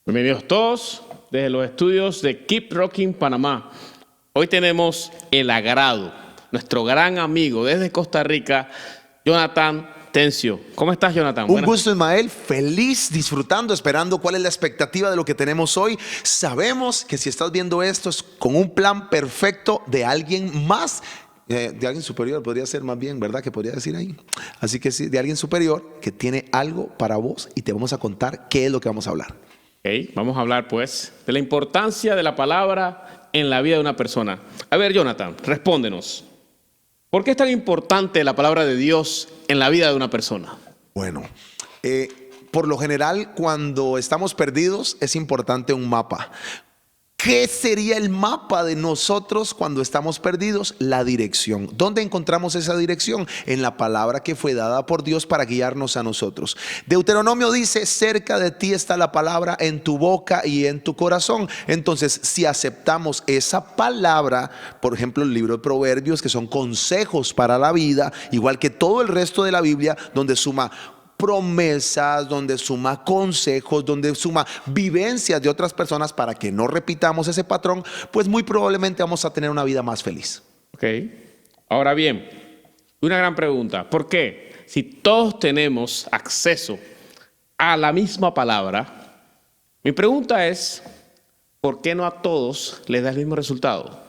Bienvenidos todos desde los estudios de Keep Rocking Panamá. Hoy tenemos el agrado, nuestro gran amigo desde Costa Rica, Jonathan Tencio. ¿Cómo estás, Jonathan? Un gusto, Ismael. Feliz, disfrutando, esperando cuál es la expectativa de lo que tenemos hoy. Sabemos que si estás viendo esto es con un plan perfecto de alguien más, de alguien superior, podría ser más bien, ¿verdad? Que podría decir ahí. Así que sí, de alguien superior que tiene algo para vos y te vamos a contar qué es lo que vamos a hablar. Okay, vamos a hablar pues de la importancia de la palabra en la vida de una persona. A ver, Jonathan, respóndenos. ¿Por qué es tan importante la palabra de Dios en la vida de una persona? Bueno, por lo general cuando estamos perdidos es importante un mapa. ¿Qué sería el mapa de nosotros cuando estamos perdidos? La dirección. ¿Dónde encontramos esa dirección? En la palabra que fue dada por Dios para guiarnos a nosotros. Deuteronomio dice, cerca de ti está la palabra en tu boca y en tu corazón. Entonces, si aceptamos esa palabra, por ejemplo, el libro de Proverbios, que son consejos para la vida, igual que todo el resto de la Biblia, donde suma promesas, donde suma consejos, donde suma vivencias de otras personas para que no repitamos ese patrón, pues muy probablemente vamos a tener una vida más feliz. Ok. Ahora bien, una gran pregunta. ¿Por qué? Si todos tenemos acceso a la misma palabra, mi pregunta es, ¿por qué no a todos les da el mismo resultado?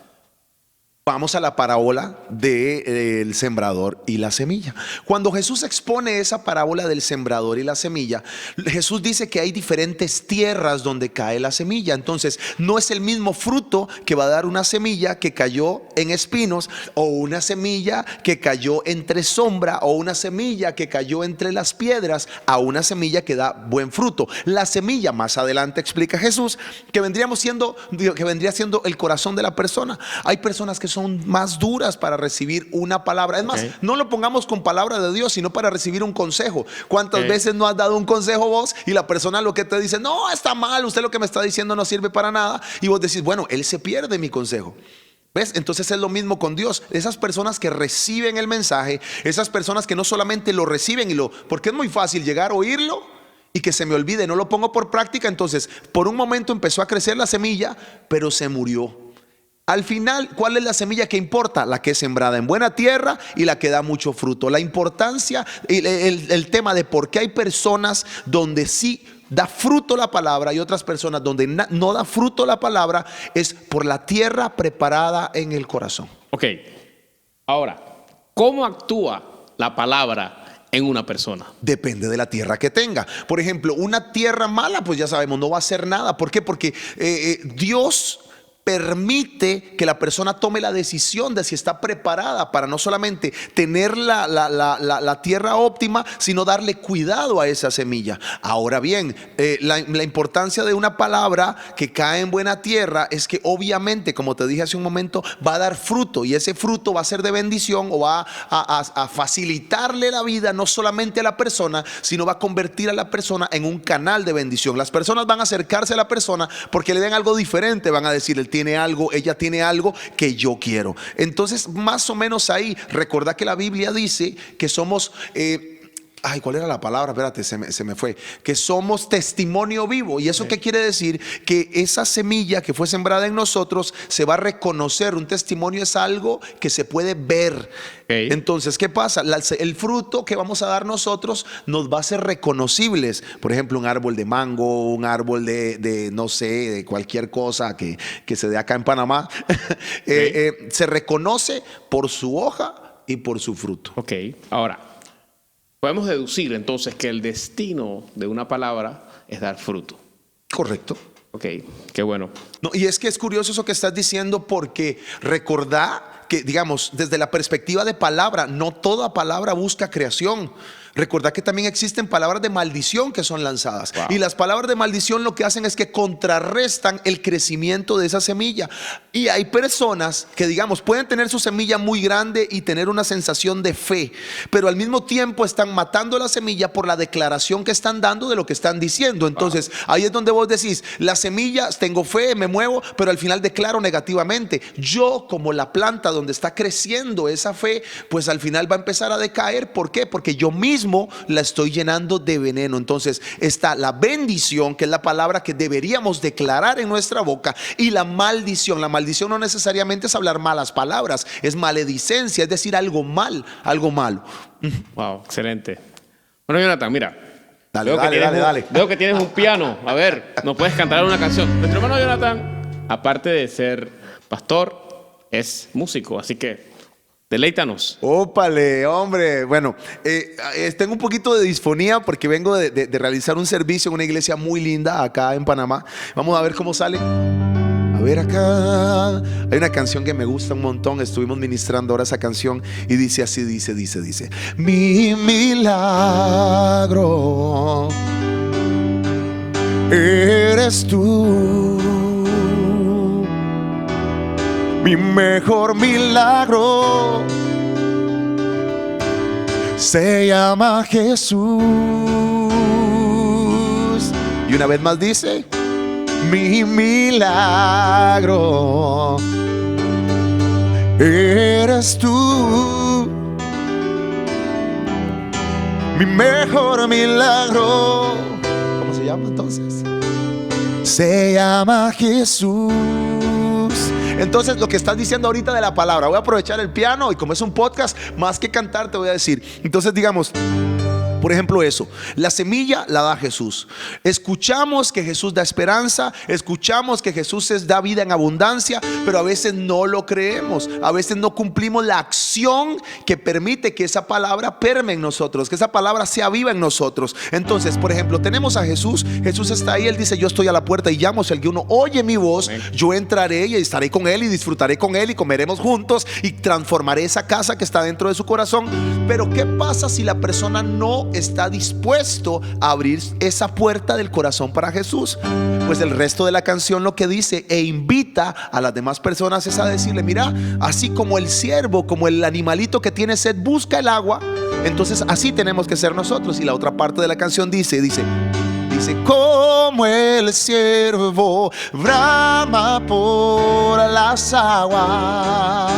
Vamos a la parábola del sembrador y la semilla. Cuando Jesús expone esa parábola del sembrador y la semilla, Jesús dice que hay diferentes tierras donde cae la semilla. Entonces, no es el mismo fruto que va a dar una semilla que cayó en espinos, o una semilla que cayó entre sombra, o una semilla que cayó entre las piedras, a una semilla que da buen fruto. La semilla, más adelante explica Jesús, que vendría siendo el corazón de la persona. Hay personas que son más duras para recibir una palabra. Es más, no lo pongamos con palabra de Dios, sino para recibir un consejo. ¿Cuántas veces no has dado un consejo vos y la persona lo que te dice, no, está mal, usted lo que me está diciendo no sirve para nada? Y vos decís, bueno, él se pierde mi consejo. ¿Ves? Entonces es lo mismo con Dios. Esas personas que reciben el mensaje, esas personas que no solamente lo reciben porque es muy fácil llegar a oírlo y que se me olvide, no lo pongo por práctica. Entonces, por un momento empezó a crecer la semilla, pero se murió. Al final, ¿cuál es la semilla que importa? La que es sembrada en buena tierra y la que da mucho fruto. La importancia, el tema de por qué hay personas donde sí da fruto la palabra y otras personas donde no da fruto la palabra, es por la tierra preparada en el corazón. Ok, ahora, ¿cómo actúa la palabra en una persona? Depende de la tierra que tenga. Por ejemplo, una tierra mala, pues ya sabemos, no va a hacer nada. ¿Por qué? Porque Dios permite que la persona tome la decisión de si está preparada para no solamente tener la tierra óptima, sino darle cuidado a esa semilla. Ahora bien, la importancia de una palabra que cae en buena tierra es que obviamente, como te dije hace un momento, va a dar fruto, y ese fruto va a ser de bendición, o va a facilitarle la vida no solamente a la persona, sino va a convertir a la persona en un canal de bendición. Las personas van a acercarse a la persona porque le den algo diferente, van a decir, ella tiene algo que yo quiero. Entonces, más o menos ahí, recordá que la Biblia dice que somos ¿cuál era la palabra? Espérate, se me fue. Que somos testimonio vivo. ¿Y eso qué quiere decir? Que esa semilla que fue sembrada en nosotros se va a reconocer. Un testimonio es algo que se puede ver. Entonces, ¿qué pasa? El fruto que vamos a dar nosotros nos va a ser reconocibles. Por ejemplo, un árbol de mango, un árbol de no sé, de cualquier cosa que se dé acá en Panamá. Se reconoce por su hoja y por su fruto. Ok, ahora, podemos deducir entonces que el destino de una palabra es dar fruto. Correcto. Ok, qué bueno. No, y es que es curioso eso que estás diciendo, porque recordá que, digamos, desde la perspectiva de palabra, no toda palabra busca creación. Recordá que también existen palabras de maldición que son lanzadas. Wow. Y las palabras de maldición lo que hacen es que contrarrestan el crecimiento de esa semilla. Y hay personas que, digamos, pueden tener su semilla muy grande y tener una sensación de fe, pero al mismo tiempo están matando la semilla por la declaración que están dando de lo que están diciendo. Entonces, ahí es donde vos decís, la semilla, tengo fe, me muevo, pero al final declaro negativamente. Yo, como la planta donde está creciendo esa fe, pues al final va a empezar a decaer. ¿Por qué? Porque yo mismo mismo la estoy llenando de veneno. Entonces está la bendición, que es la palabra que deberíamos declarar en nuestra boca, y la maldición. La maldición no necesariamente es hablar malas palabras, es maledicencia, es decir algo mal, algo malo. Wow, excelente. Bueno, Jonathan, mira. Dale. Veo que tienes un piano. A ver, ¿nos puedes cantar una canción? Nuestro hermano Jonathan, aparte de ser pastor, es músico, así que deleítanos. Ópale, hombre. Bueno, tengo un poquito de disfonía porque vengo de realizar un servicio en una iglesia muy linda acá en Panamá. Vamos a ver cómo sale. A ver acá. Hay una canción que me gusta un montón. Estuvimos ministrando ahora esa canción y dice así, dice. Mi milagro eres tú. Mi mejor milagro se llama Jesús. Y una vez más dice: mi milagro eres tú. Mi mejor milagro, ¿cómo se llama entonces? Se llama Jesús. Entonces, lo que estás diciendo ahorita de la palabra, voy a aprovechar el piano y como es un podcast, más que cantar te voy a decir. Entonces, digamos, por ejemplo, eso, la semilla la da Jesús. Escuchamos que Jesús da esperanza, escuchamos que Jesús da vida en abundancia, pero a veces no lo creemos, a veces no cumplimos la acción que permite que esa palabra permee en nosotros, que esa palabra sea viva en nosotros. Entonces, por ejemplo, tenemos a Jesús, Jesús está ahí, Él dice: yo estoy a la puerta y llamo, si alguno oye mi voz, yo entraré y estaré con Él y disfrutaré con Él y comeremos juntos y transformaré esa casa que está dentro de su corazón. Pero ¿qué pasa si la persona no está dispuesto a abrir esa puerta del corazón para Jesús? Pues el resto de la canción lo que dice e invita a las demás personas es a decirle: mira, así como el siervo, como el animalito que tiene sed busca el agua, entonces así tenemos que ser nosotros. Y la otra parte de la canción dice como el siervo brama por las aguas,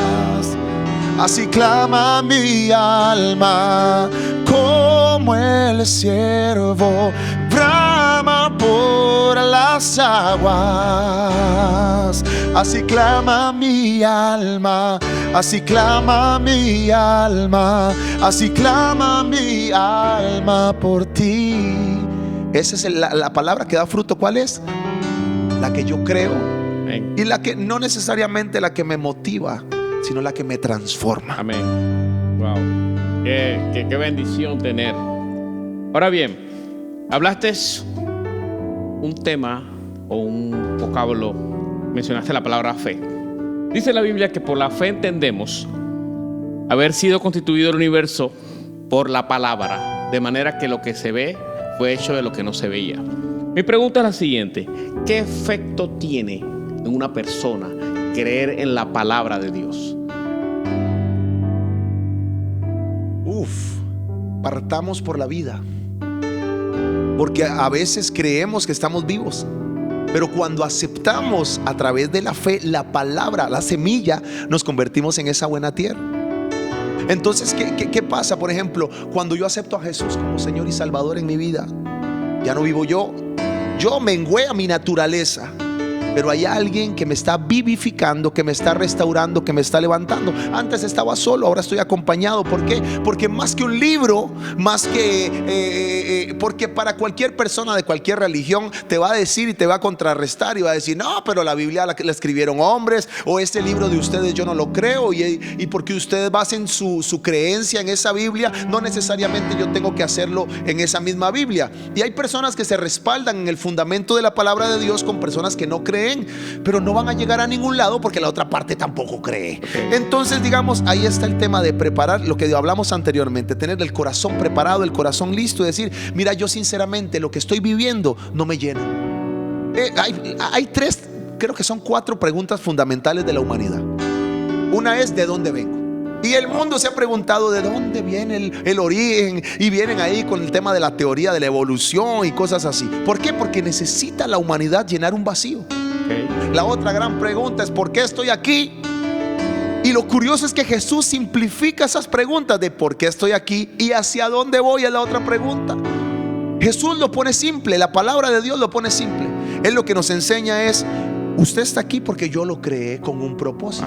así clama mi alma. Como el siervo brama por las aguas, así clama mi alma, así clama mi alma, así clama mi alma por ti. Esa es la palabra que da fruto. ¿Cuál es? La que yo creo. Amén. Y la que no necesariamente la que me motiva, sino la que me transforma. Amén. Wow. Qué bendición tener. Ahora bien, hablaste un tema o un vocablo, mencionaste la palabra fe. Dice la Biblia que por la fe entendemos haber sido constituido el universo por la palabra, de manera que lo que se ve fue hecho de lo que no se veía. Mi pregunta es la siguiente: ¿qué efecto tiene en una persona creer en la palabra de Dios? Partamos por la vida, porque a veces creemos que estamos vivos, pero cuando aceptamos a través de la fe la palabra, la semilla, nos convertimos en esa buena tierra. Entonces, ¿qué pasa? Por ejemplo, cuando yo acepto a Jesús como Señor y Salvador en mi vida, ya no vivo yo mengué a mi naturaleza, pero hay alguien que me está vivificando, que me está restaurando, que me está levantando. Antes estaba solo, ahora estoy acompañado. ¿Por qué? Porque más que un libro, porque para cualquier persona de cualquier religión te va a decir y te va a contrarrestar y va a decir: no, pero la Biblia la escribieron hombres, o este libro de ustedes yo no lo creo, y porque ustedes basen su creencia en esa Biblia, no necesariamente yo tengo que hacerlo en esa misma Biblia. Y hay personas que se respaldan en el fundamento de la palabra de Dios con personas que no creen, pero no van a llegar a ningún lado porque la otra parte tampoco cree. Entonces, digamos, ahí está el tema de preparar lo que hablamos anteriormente, tener el corazón preparado, el corazón listo y decir: mira, yo sinceramente lo que estoy viviendo no me llena. Hay tres, creo que son 4 preguntas fundamentales de la humanidad. Una es: ¿de dónde vengo? Y el mundo se ha preguntado de dónde viene el origen, y vienen ahí con el tema de la teoría de la evolución y cosas así. ¿Por qué? Porque necesita la humanidad llenar un vacío. La otra gran pregunta es: ¿por qué estoy aquí? Y lo curioso es que Jesús simplifica esas preguntas de por qué estoy aquí y hacia dónde voy es la otra pregunta. Jesús lo pone simple, la palabra de Dios lo pone simple. Él lo que nos enseña es: usted está aquí porque yo lo creé con un propósito.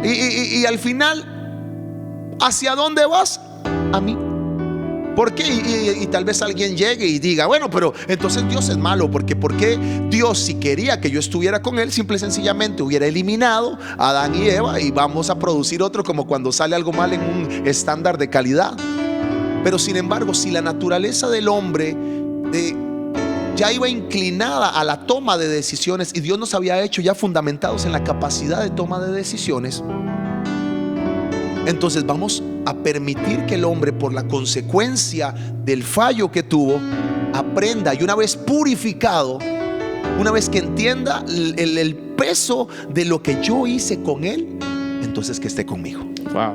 Y al final, ¿hacia dónde vas? A mí. ¿Por qué? Y tal vez alguien llegue y diga: bueno, pero entonces Dios es malo, porque ¿por qué Dios, si quería que yo estuviera con Él, simple y sencillamente hubiera eliminado a Adán y Eva y vamos a producir otro, como cuando sale algo mal en un estándar de calidad? Pero sin embargo, si la naturaleza del hombre ya iba inclinada a la toma de decisiones y Dios nos había hecho ya fundamentados en la capacidad de toma de decisiones, entonces vamos a permitir que el hombre, por la consecuencia del fallo que tuvo, aprenda, y una vez purificado, una vez que entienda el peso de lo que yo hice con él, entonces que esté conmigo. Wow.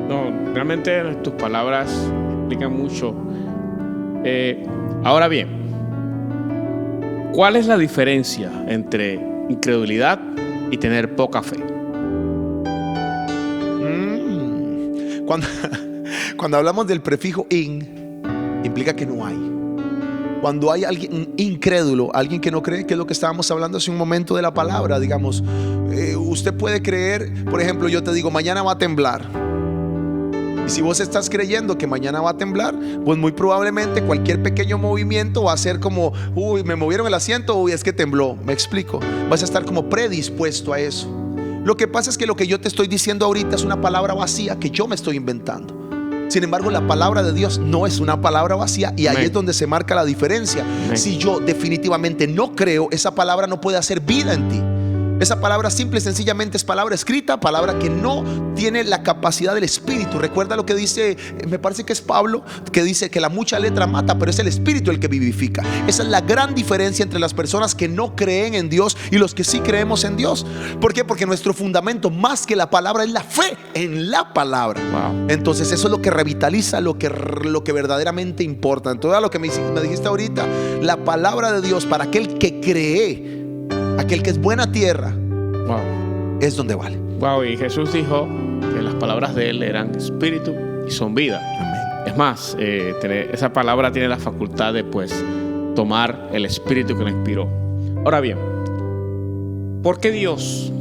No, realmente tus palabras explican mucho. Ahora bien, ¿cuál es la diferencia entre incredulidad y tener poca fe? Cuando hablamos del prefijo in, implica que no hay. Cuando hay alguien incrédulo, alguien que no cree, que es lo que estábamos hablando hace un momento de la palabra, digamos, usted puede creer, por ejemplo, yo te digo: mañana va a temblar. Y si vos estás creyendo que mañana va a temblar, pues muy probablemente cualquier pequeño movimiento va a ser como: uy, me movieron el asiento, uy, es que tembló. Me explico, vas a estar como predispuesto a eso. Lo que pasa es que lo que yo te estoy diciendo ahorita es una palabra vacía que yo me estoy inventando. Sin embargo, la palabra de Dios no es una palabra vacía, y ahí es donde se marca la diferencia. Si yo definitivamente no creo, esa palabra no puede hacer vida en ti. Esa palabra simple y sencillamente es palabra escrita, palabra que no tiene la capacidad del Espíritu. Recuerda lo que dice, me parece que es Pablo, que dice que la mucha letra mata, pero es el Espíritu el que vivifica. Esa es la gran diferencia entre las personas que no creen en Dios y los que sí creemos en Dios. ¿Por qué? Porque nuestro fundamento, más que la palabra, es la fe en la palabra. Wow. Entonces eso es lo que revitaliza lo que verdaderamente importa. Entonces, lo que me dijiste ahorita, la palabra de Dios para aquel que cree, aquel que es buena tierra, wow, es donde vale. Wow, y Jesús dijo que las palabras de Él eran espíritu y son vida. Amén. Es más, esa palabra tiene la facultad de tomar el espíritu que lo inspiró. Ahora bien, ¿por qué Dios,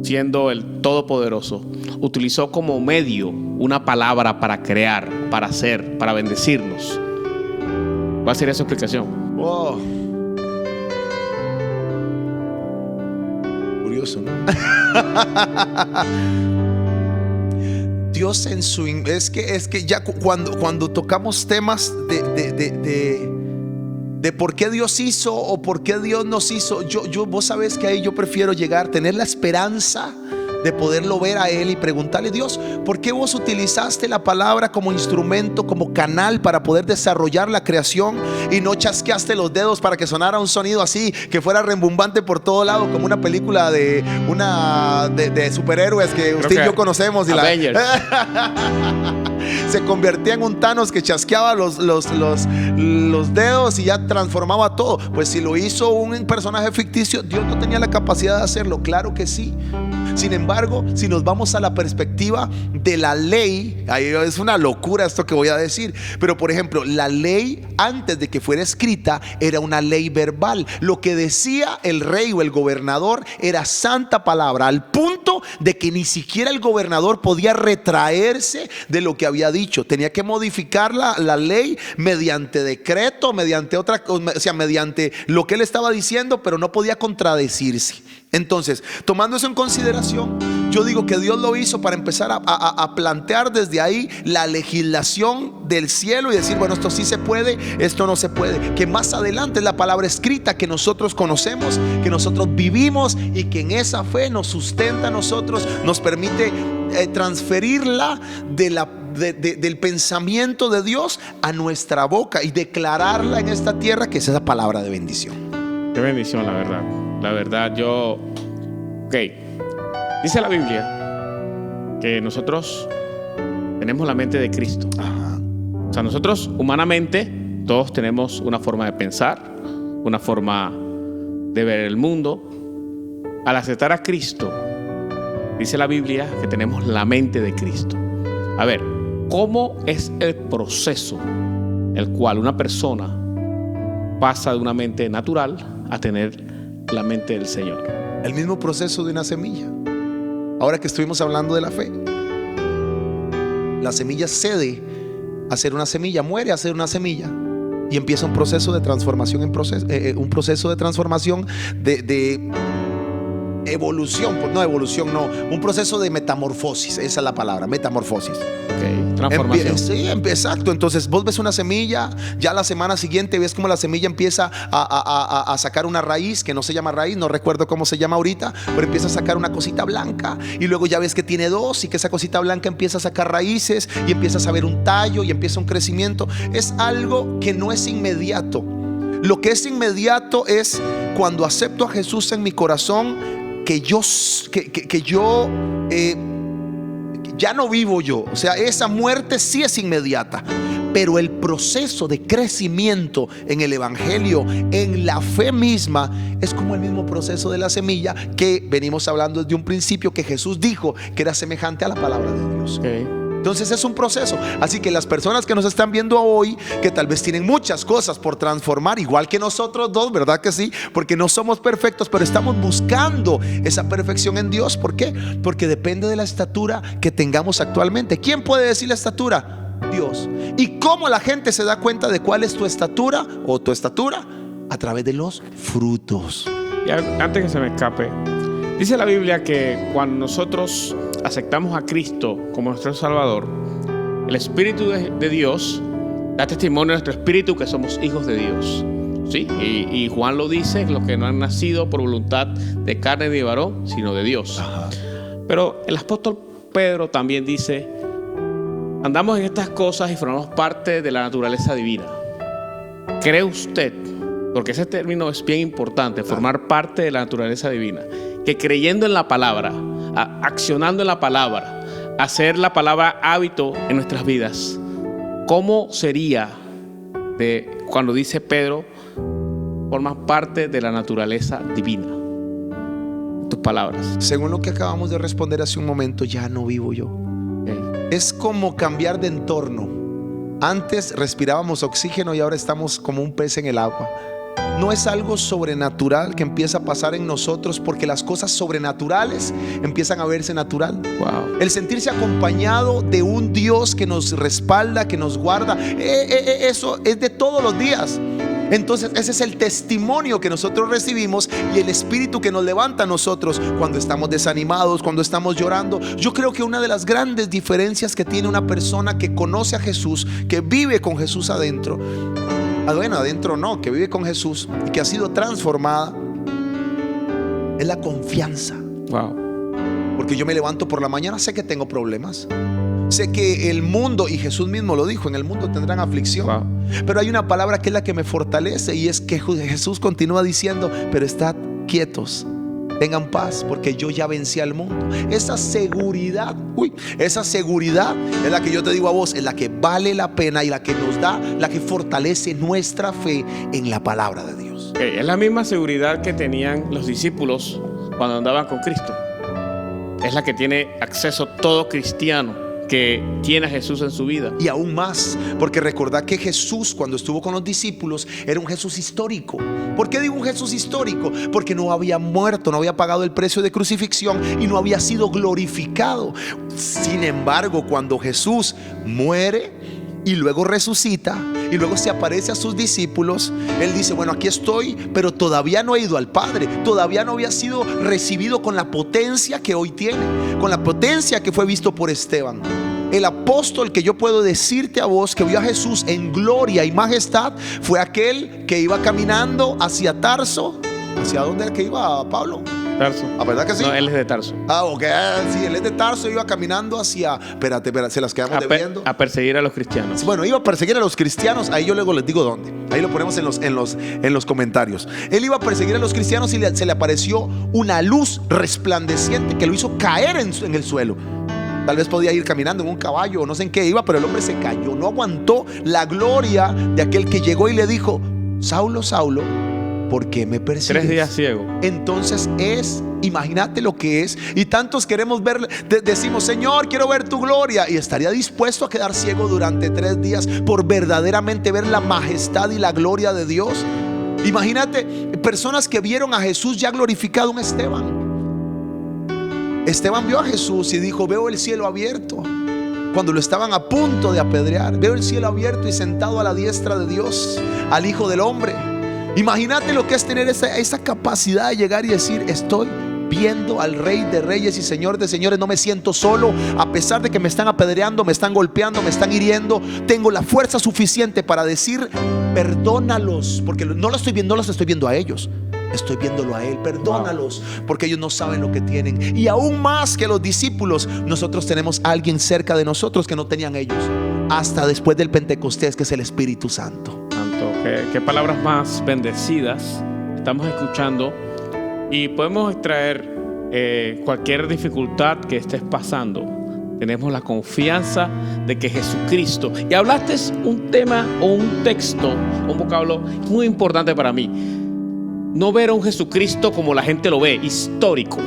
siendo el Todopoderoso, utilizó como medio una palabra para crear, para hacer, para bendecirnos? ¿Cuál sería su explicación? Wow. Curioso, ¿no? Dios en su... Es que ya cuando tocamos temas de por qué Dios hizo o por qué Dios nos hizo, vos sabés que ahí yo prefiero llegar, tener la esperanza de poderlo ver a Él y preguntarle: Dios, ¿por qué vos utilizaste la palabra como instrumento, como canal para poder desarrollar la creación, y no chasqueaste los dedos para que sonara un sonido así, que fuera rembumbante por todo lado, como una película de superhéroes que usted y yo conocemos? Avengers. Se convertía en un Thanos que chasqueaba los dedos y ya transformaba todo. Pues si lo hizo un personaje ficticio, Dios no tenía la capacidad de hacerlo. Claro que sí. Sin embargo, si nos vamos a la perspectiva de la ley, ahí es una locura esto que voy a decir, pero por ejemplo, la ley antes de que fuera escrita era una ley verbal. Lo que decía el rey o el gobernador era santa palabra, al punto de que ni siquiera el gobernador podía retraerse de lo que había dicho. Tenía que modificar la ley mediante decreto, mediante mediante lo que él estaba diciendo, pero no podía contradecirse. Entonces, tomando eso en consideración, yo digo que Dios lo hizo para empezar a plantear desde ahí la legislación del cielo y decir: bueno, esto sí se puede, esto no se puede. Que más adelante es la palabra escrita que nosotros conocemos, que nosotros vivimos, y que en esa fe nos sustenta a nosotros, nos permite transferirla del pensamiento de Dios a nuestra boca y declararla en esta tierra, que es esa palabra de bendición. Qué bendición, la verdad. La verdad, dice la Biblia que nosotros tenemos la mente de Cristo. Ajá. O sea, nosotros humanamente todos tenemos una forma de pensar, una forma de ver el mundo. Al aceptar a Cristo, dice la Biblia que tenemos la mente de Cristo. A ver, ¿cómo es el proceso el cual una persona pasa de una mente natural a tener la mente del Señor? El mismo proceso de una semilla. Ahora que estuvimos hablando de la fe, la semilla cede a ser una semilla, muere a ser una semilla y empieza un proceso de transformación un proceso de transformación de evolución, un proceso de metamorfosis, esa es la palabra, metamorfosis. Transformación. Sí, exacto. Entonces vos ves una semilla, ya la semana siguiente ves como la semilla empieza a sacar una raíz, que no se llama raíz, no recuerdo cómo se llama ahorita, pero empieza a sacar una cosita blanca, y luego ya ves que tiene dos, y que esa cosita blanca empieza a sacar raíces, y empiezas a ver un tallo, y empieza un crecimiento. Es algo que no es inmediato. Lo que es inmediato es cuando acepto a Jesús en mi corazón, que yo ya no vivo yo. O sea, esa muerte sí es inmediata, pero el proceso de crecimiento en el evangelio, en la fe misma, es como el mismo proceso de la semilla que venimos hablando desde un principio, que Jesús dijo que era semejante a la palabra de Dios. Entonces es un proceso. Así que las personas que nos están viendo hoy, que tal vez tienen muchas cosas por transformar, igual que nosotros dos, ¿verdad que sí? Porque no somos perfectos, pero estamos buscando esa perfección en Dios. ¿Por qué? Porque depende de la estatura que tengamos actualmente. ¿Quién puede decir la estatura? Dios. ¿Y cómo la gente se da cuenta de cuál es tu estatura o tu estatura? A través de los frutos. Y antes que se me escape, dice la Biblia que cuando nosotros aceptamos a Cristo como nuestro Salvador, el Espíritu de Dios da testimonio a nuestro espíritu que somos hijos de Dios. ¿Sí? Y Juan lo dice, los que no han nacido por voluntad de carne ni de varón, sino de Dios. Ajá. Pero el apóstol Pedro también dice: andamos en estas cosas y formamos parte de la naturaleza divina. ¿Cree usted? Porque ese término es bien importante, formar parte de la naturaleza divina, que creyendo en la palabra, accionando en la palabra, hacer la palabra hábito en nuestras vidas, ¿cómo sería de cuando dice Pedro, formas parte de la naturaleza divina? Tus palabras. Según lo que acabamos de responder hace un momento, ya no vivo yo. Es como cambiar de entorno. Antes respirábamos oxígeno y ahora estamos como un pez en el agua. No es algo sobrenatural que empieza a pasar en nosotros, porque las cosas sobrenaturales empiezan a verse natural. Wow. El sentirse acompañado de un Dios que nos respalda, que nos guarda, eso es de todos los días. Entonces ese es el testimonio que nosotros recibimos y el espíritu que nos levanta a nosotros cuando estamos desanimados, cuando estamos llorando. Yo creo que una de las grandes diferencias que tiene una persona que conoce a Jesús, que vive con Jesús adentro, bueno, adentro no, que vive con Jesús y que ha sido transformada, es la confianza. Wow. Porque yo me levanto por la mañana, sé que tengo problemas, sé que el mundo, y Jesús mismo lo dijo, en el mundo tendrán aflicción. Wow. Pero hay una palabra que es la que me fortalece, y es que Jesús continúa diciendo: pero estad quietos, tengan paz, porque yo ya vencí al mundo. Esa seguridad, esa seguridad es la que yo te digo a vos, es la que vale la pena y la que nos da, la que fortalece nuestra fe en la palabra de Dios. Es la misma seguridad que tenían los discípulos cuando andaban con Cristo. Es la que tiene acceso todo cristiano que tiene a Jesús en su vida. Y aún más, porque recordad que Jesús, cuando estuvo con los discípulos, era un Jesús histórico. ¿Por qué digo un Jesús histórico? Porque no había muerto, no había pagado el precio de crucifixión y no había sido glorificado. Sin embargo, cuando Jesús muere y luego resucita y luego se aparece a sus discípulos, Él dice: bueno, aquí estoy, pero todavía no he ido al Padre, todavía no había sido recibido con la potencia que hoy tiene, con la potencia que fue visto por Esteban. El apóstol que yo puedo decirte a vos que vio a Jesús en gloria y majestad fue aquel que iba caminando hacia Tarso. ¿Hacia dónde era que iba, Pablo? Tarso. ¿Ah, verdad que sí? No, él es de Tarso. Ok, sí, él es de Tarso, iba caminando hacia, espérate, se las quedamos debiendo. A perseguir a los cristianos. Bueno, iba a perseguir a los cristianos. Ahí yo luego les digo dónde. Ahí lo ponemos en los comentarios. Él iba a perseguir a los cristianos y se le apareció una luz resplandeciente que lo hizo caer en el suelo. Tal vez podía ir caminando en un caballo o no sé en qué iba, pero el hombre se cayó. No aguantó la gloria de aquel que llegó y le dijo: Saulo, Saulo, ¿por qué me persigues? 3 días ciego. Entonces imagínate lo que es. Y tantos queremos ver, decimos, Señor, quiero ver tu gloria. Y estaría dispuesto a quedar ciego durante 3 días por verdaderamente ver la majestad y la gloria de Dios. Imagínate personas que vieron a Jesús ya glorificado. Un Esteban vio a Jesús y dijo: veo el cielo abierto. Cuando lo estaban a punto de apedrear, veo el cielo abierto y sentado a la diestra de Dios, al Hijo del Hombre. Imagínate lo que es tener esa capacidad de llegar y decir: estoy viendo al Rey de Reyes y Señor de Señores. No me siento solo, a pesar de que me están apedreando, me están golpeando, me están hiriendo. Tengo la fuerza suficiente para decir: perdónalos, porque no los estoy viendo a ellos, estoy viéndolo a Él. Perdónalos, porque ellos no saben lo que tienen. Y aún más que los discípulos, nosotros tenemos a alguien cerca de nosotros que no tenían ellos hasta después del Pentecostés, que es el Espíritu Santo. Qué palabras más bendecidas estamos escuchando. Y podemos extraer cualquier dificultad que estés pasando. Tenemos la confianza de que Jesucristo. Y hablaste un tema o un texto, un vocablo muy importante para mí. No ver a un Jesucristo como la gente lo ve, histórico.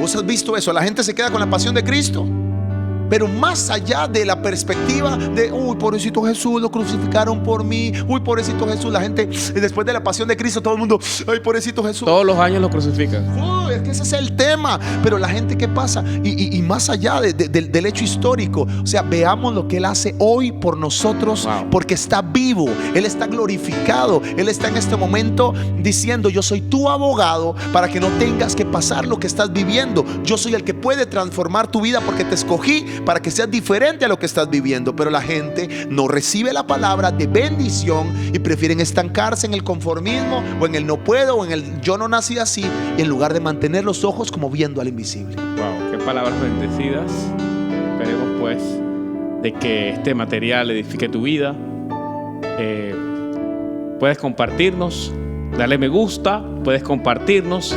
¿Vos has visto eso? La gente se queda con la pasión de Cristo, pero más allá de la perspectiva de: uy, pobrecito Jesús, lo crucificaron por mí. Uy, pobrecito Jesús. La gente, después de la pasión de Cristo, todo el mundo: ay, pobrecito Jesús. Todos los años lo crucifican. Es que ese es el tema. Pero la gente, ¿qué pasa? Y más allá del hecho histórico, o sea, veamos lo que Él hace hoy por nosotros. Porque está vivo, Él está glorificado. Él está en este momento diciendo: yo soy tu abogado para que no tengas que pasar lo que estás viviendo. Yo soy el que puede transformar tu vida, porque te escogí para que seas diferente a lo que estás viviendo. Pero la gente no recibe la palabra de bendición y prefieren estancarse en el conformismo, o en el no puedo, o en el yo no nací así, en lugar de mantener los ojos como viendo al invisible. Wow, qué palabras bendecidas. Esperemos pues de que este material edifique tu vida. Puedes compartirnos, dale me gusta, puedes compartirnos,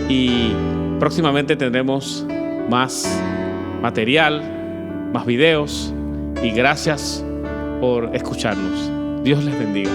y próximamente tendremos más material, más videos. Y gracias por escucharnos. Dios les bendiga.